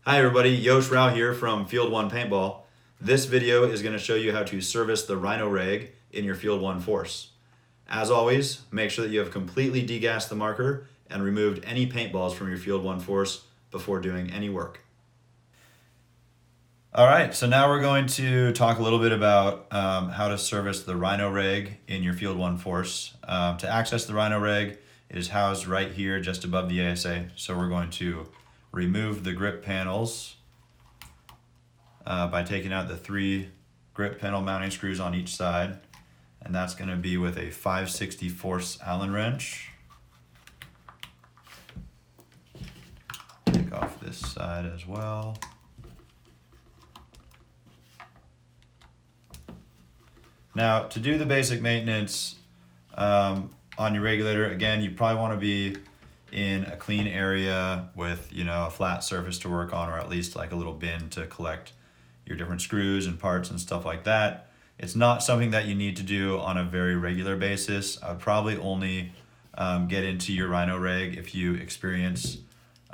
Hi everybody, Yosh Rau here from Field 1 Paintball. This video is going to show you how to service the Rhino Reg in your Field 1 Force. As always, make sure that you have completely degassed the marker and removed any paintballs from your Field 1 Force before doing any work. Alright, so now we're going to talk a little bit about how to service the Rhino Reg in your Field 1 Force. To access the Rhino Reg, it is housed right here just above the ASA, so we're going to remove the grip panels by taking out the 3 grip panel mounting screws on each side, and that's going to be with a 5/64 Allen wrench. Take off this side as well. Now, to do the basic maintenance on your regulator, again, you probably want to be in a clean area with, a flat surface to work on, or at least like a little bin to collect your different screws and parts and stuff like that. It's not something that you need to do on a very regular basis. I would probably only get into your Rhino Reg if you experience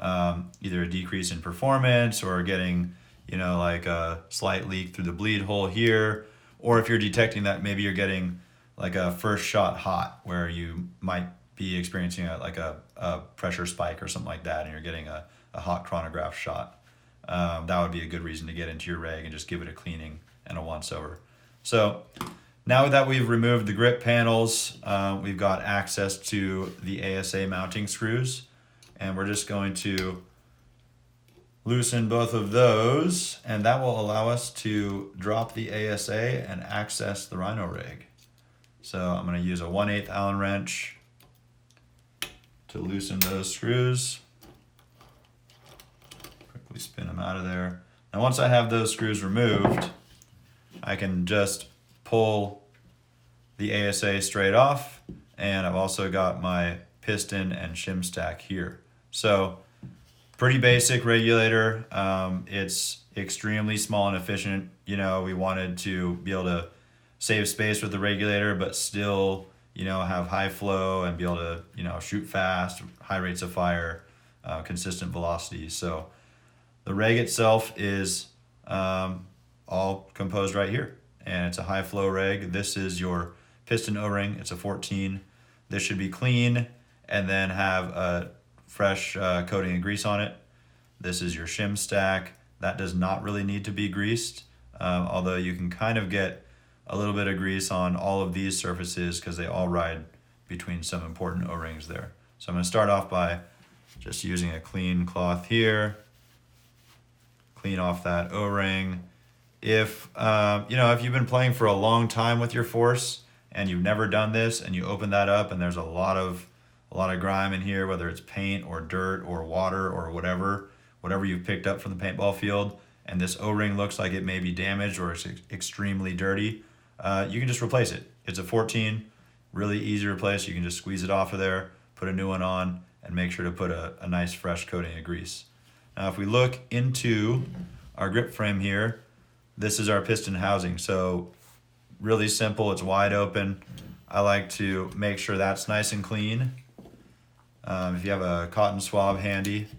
either a decrease in performance or getting, like a slight leak through the bleed hole here, or if you're detecting that maybe you're getting like a first shot hot where you might be experiencing a pressure spike or something like that, and you're getting a hot chronograph shot. That would be a good reason to get into your reg and just give it a cleaning and a once over. So now that we've removed the grip panels, we've got access to the ASA mounting screws, and we're just going to loosen both of those, and that will allow us to drop the ASA and access the Rhino Reg. So I'm going to use a 1/8 Allen wrench to loosen those screws. Quickly spin them out of there. Now once I have those screws removed, I can just pull the ASA straight off, and I've also got my piston and shim stack here. So pretty basic regulator. It's extremely small and efficient. We wanted to be able to save space with the regulator, but still have high flow and be able to, shoot fast, high rates of fire, consistent velocities. So the reg itself is all composed right here, and it's a high flow reg. This is your piston O-ring. It's a 14. This should be clean and then have a fresh coating of grease on it. This is your shim stack. That does not really need to be greased, although you can kind of get a little bit of grease on all of these surfaces because they all ride between some important O-rings there. So I'm going to start off by just using a clean cloth here, clean off that O-ring. If you've been playing for a long time with your Force and you've never done this, and you open that up and there's a lot of grime in here, whether it's paint or dirt or water or whatever you've picked up from the paintball field, and this O-ring looks like it may be damaged or it's extremely dirty, you can just replace it. It's a 14, really easy to replace. You can just squeeze it off of there, put a new one on, and make sure to put a nice fresh coating of grease. Now if we look into our grip frame here, this is our piston housing. So really simple, it's wide open. I like to make sure that's nice and clean. If you have a cotton swab handy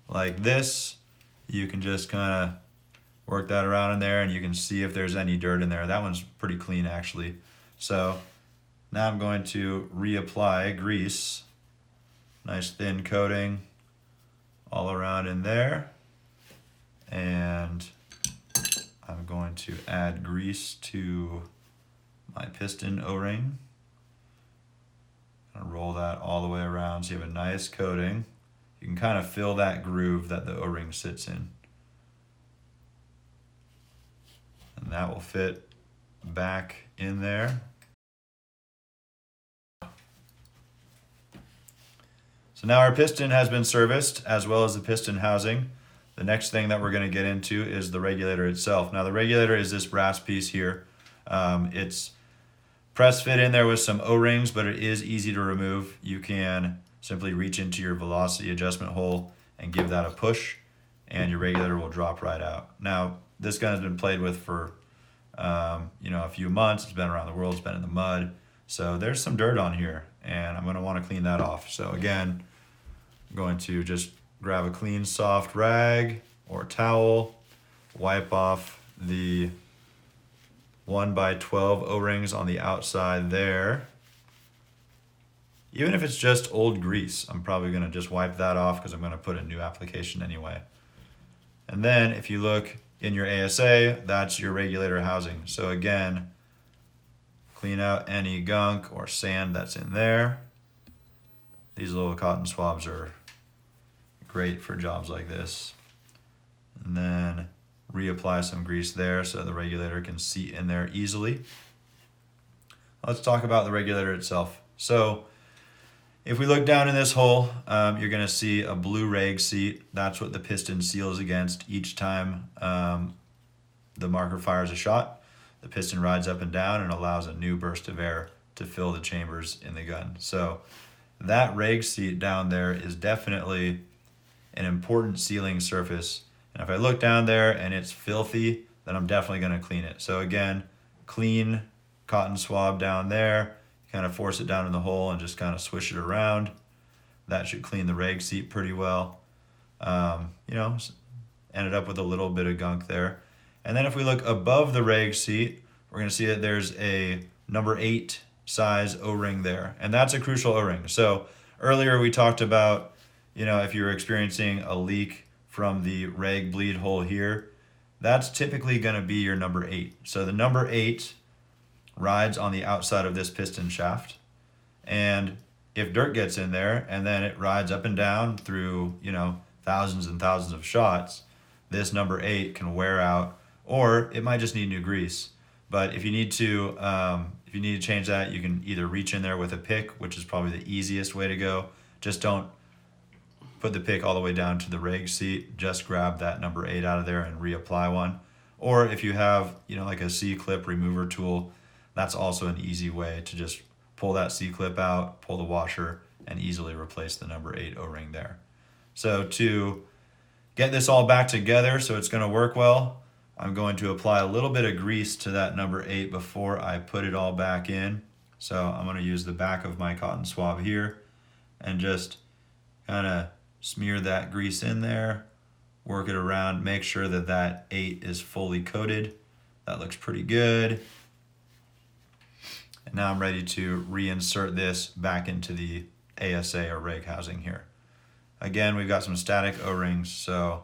like this, you can just kind of work that around in there, and you can see if there's any dirt in there. That one's pretty clean actually. So now I'm going to reapply grease. Nice thin coating all around in there. And I'm going to add grease to my piston O-ring. And roll that all the way around so you have a nice coating. You can kind of feel that groove that the O-ring sits in. And that will fit back in there. So now our piston has been serviced, as well as the piston housing. The next thing that we're going to get into is the regulator itself. Now the regulator is this brass piece here. It's press fit in there with some O-rings, but it is easy to remove. You can simply reach into your velocity adjustment hole and give that a push, and your regulator will drop right out. Now this gun has been played with for a few months. It's been around the world, it's been in the mud, so there's some dirt on here, and I'm going to want to clean that off. So again, I'm going to just grab a clean soft rag, or towel, wipe off the 1x12 O-rings on the outside there. Even if it's just old grease, I'm probably gonna just wipe that off because I'm gonna put a new application anyway. And then if you look in your ASA, that's your regulator housing. So again, clean out any gunk or sand that's in there. These little cotton swabs are great for jobs like this. And then reapply some grease there so the regulator can seat in there easily. Let's talk about the regulator itself. So if we look down in this hole, you're gonna see a blue reg seat. That's what the piston seals against each time the marker fires a shot. The piston rides up and down and allows a new burst of air to fill the chambers in the gun. So that reg seat down there is definitely an important sealing surface. And if I look down there and it's filthy, then I'm definitely gonna clean it. So again, clean cotton swab down there, kind of force it down in the hole and just kind of swish it around. That should clean the reg seat pretty well. Ended up with a little bit of gunk there. And then if we look above the reg seat, we're gonna see that there's a number 8 size O-ring there. And that's a crucial O-ring. So earlier we talked about, if you're experiencing a leak from the reg bleed hole here, that's typically gonna be your number 8. So the number 8 rides on the outside of this piston shaft. And if dirt gets in there and then it rides up and down through, thousands and thousands of shots, this number 8 can wear out, or it might just need new grease. But if you need to change that, you can either reach in there with a pick, which is probably the easiest way to go. Just don't put the pick all the way down to the reg seat. Just grab that number 8 out of there and reapply one. Or if you have, like a C-clip remover tool, that's also an easy way to just pull that C-clip out, pull the washer, and easily replace the number 8 O-ring there. So to get this all back together so it's gonna work well, I'm going to apply a little bit of grease to that number 8 before I put it all back in. So I'm gonna use the back of my cotton swab here and just kind of smear that grease in there, work it around, make sure that that 8 is fully coated. That looks pretty good. And now I'm ready to reinsert this back into the ASA or reg housing here. Again, we've got some static O-rings, so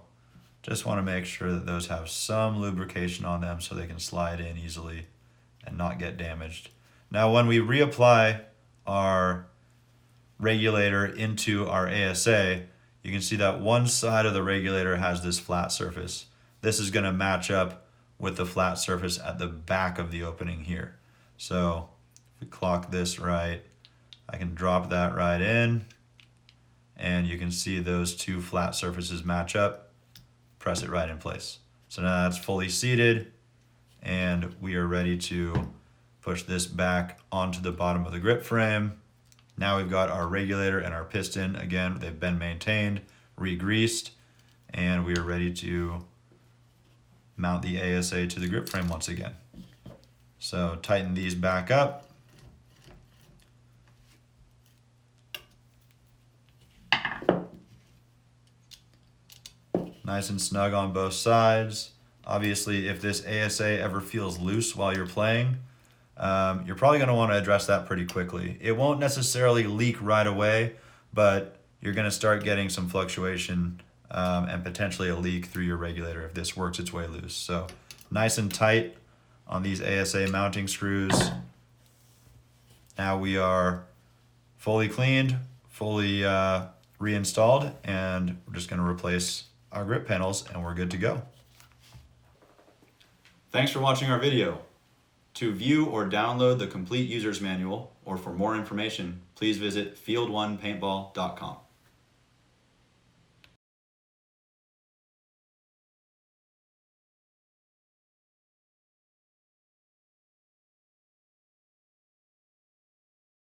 just want to make sure that those have some lubrication on them so they can slide in easily and not get damaged. Now, when we reapply our regulator into our ASA, you can see that one side of the regulator has this flat surface. This is going to match up with the flat surface at the back of the opening here. So if we clock this right, I can drop that right in, and you can see those two flat surfaces match up. Press it right in place. So now that's fully seated, and we are ready to push this back onto the bottom of the grip frame. Now we've got our regulator and our piston. Again, they've been maintained, re-greased, and we are ready to mount the ASA to the grip frame once again. So tighten these back up. Nice and snug on both sides. Obviously, if this ASA ever feels loose while you're playing, you're probably going to want to address that pretty quickly. It won't necessarily leak right away, but you're going to start getting some fluctuation and potentially a leak through your regulator if this works its way loose. So nice and tight on these ASA mounting screws. Now we are fully cleaned, fully reinstalled, and we're just going to replace our grip panels and we're good to go. Thanks for watching our video. To view or download the complete user's manual, or for more information, please visit field1paintball.com.